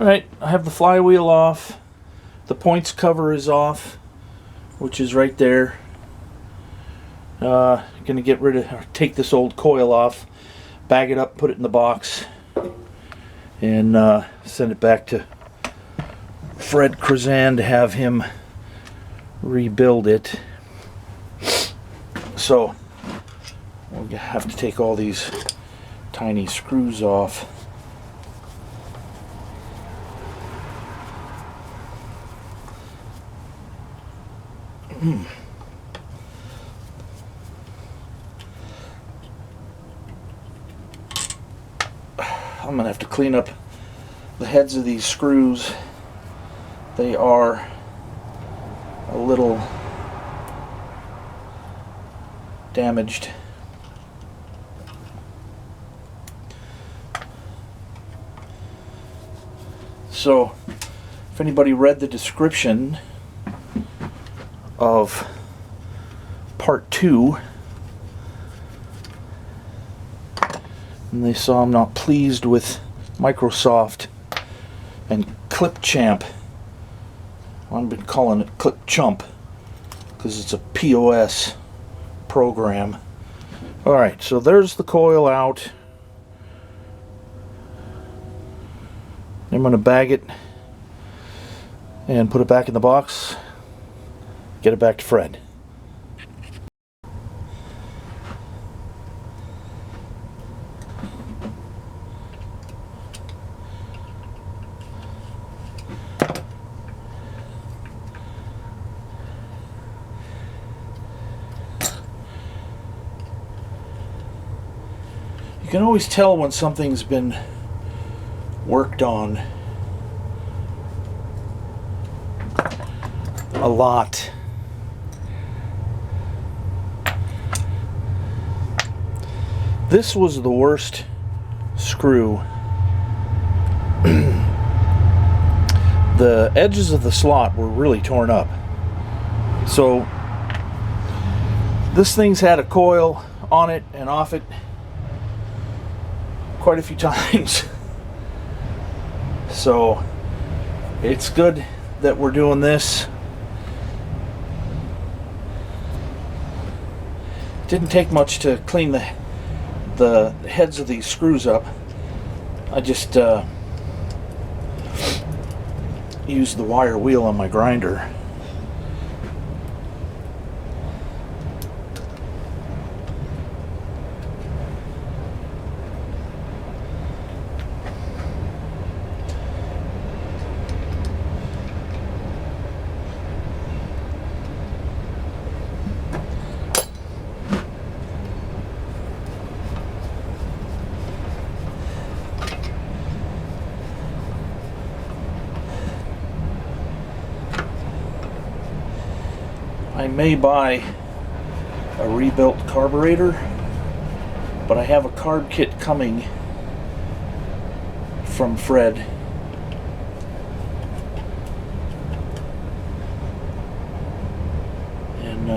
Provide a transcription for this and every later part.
Alright, I have the flywheel off. The points cover is off, which is right there. Gonna get rid of, or take this old coil off, bag it up, put it in the box, and send it back to Fred Krazan to have him rebuild it. So we'll have to take all these tiny screws off. I'm gonna have to clean up the heads of these screws. They are a little damaged. So if anybody read the description of part 2 and they saw I'm not pleased with Microsoft and ClipChamp, I've been calling it ClipChump because it's a POS program. Alright, so there's the coil out. I'm going to bag it and put it back in the box, get it back to Fred. You can always tell when something's been worked on a lot. This was the worst screw. The edges of the slot were really torn up. So this thing's had a coil on it and off it quite a few times. So it's good that we're doing this. Didn't take much to clean the heads of these screws up. I just used the wire wheel on my grinder. I may buy a rebuilt carburetor, but I have a carb kit coming from Fred. And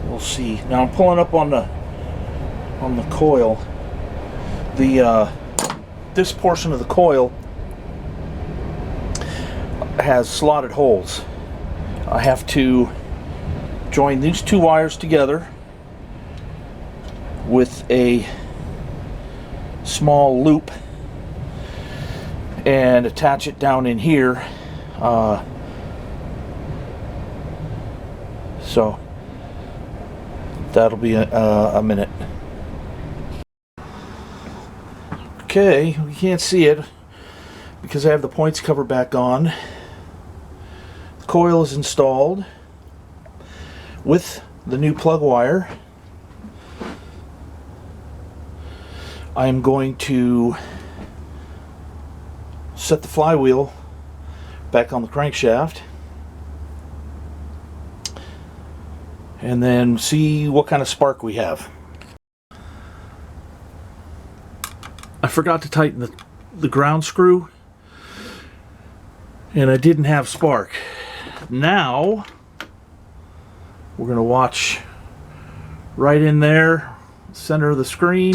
we'll see. Now I'm pulling up on the coil. This portion of the coil has slotted holes. I have to join these two wires together with a small loop and attach it down in here. So that'll be a minute. Okay, we can't see it because I have the points cover back on. The coil is installed with the new plug wire. I'm going to set the flywheel back on the crankshaft and then see what kind of spark we have. I forgot to tighten the ground screw and I didn't have spark. Now we're going to watch right in there, center of the screen.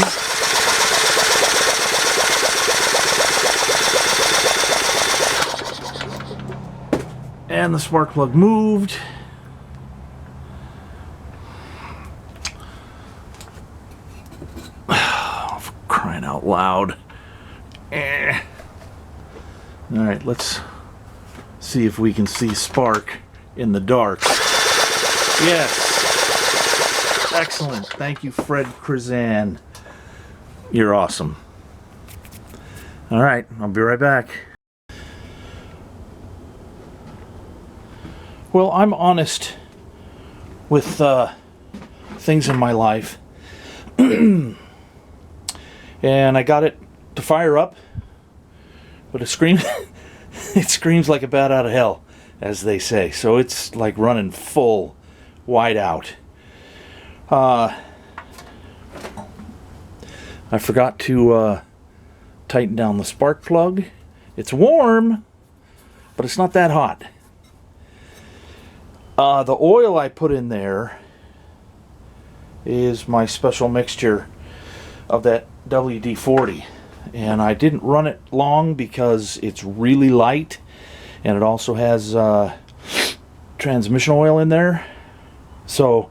And the spark plug moved. For crying out loud. Alright, let's see if we can see spark in the dark. Yes! Excellent. Thank you, Fred Krizan. You're awesome. Alright, I'll be right back. Well, I'm honest with things in my life. And I got it to fire up, but it screams like a bat out of hell, as they say. So it's like running full wide out. I forgot to tighten down the spark plug. It's warm, but it's not that hot. The oil I put in there is my special mixture of that WD-40, and I didn't run it long because it's really light, and it also has transmission oil in there, so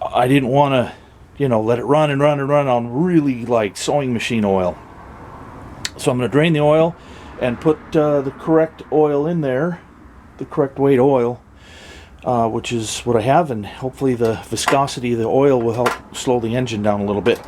I didn't want to, you know, let it run and run and run on really like sewing machine oil. So I'm going to drain the oil and put the correct oil in there, the correct weight oil, which is what I have, and hopefully the viscosity of the oil will help slow the engine down a little bit.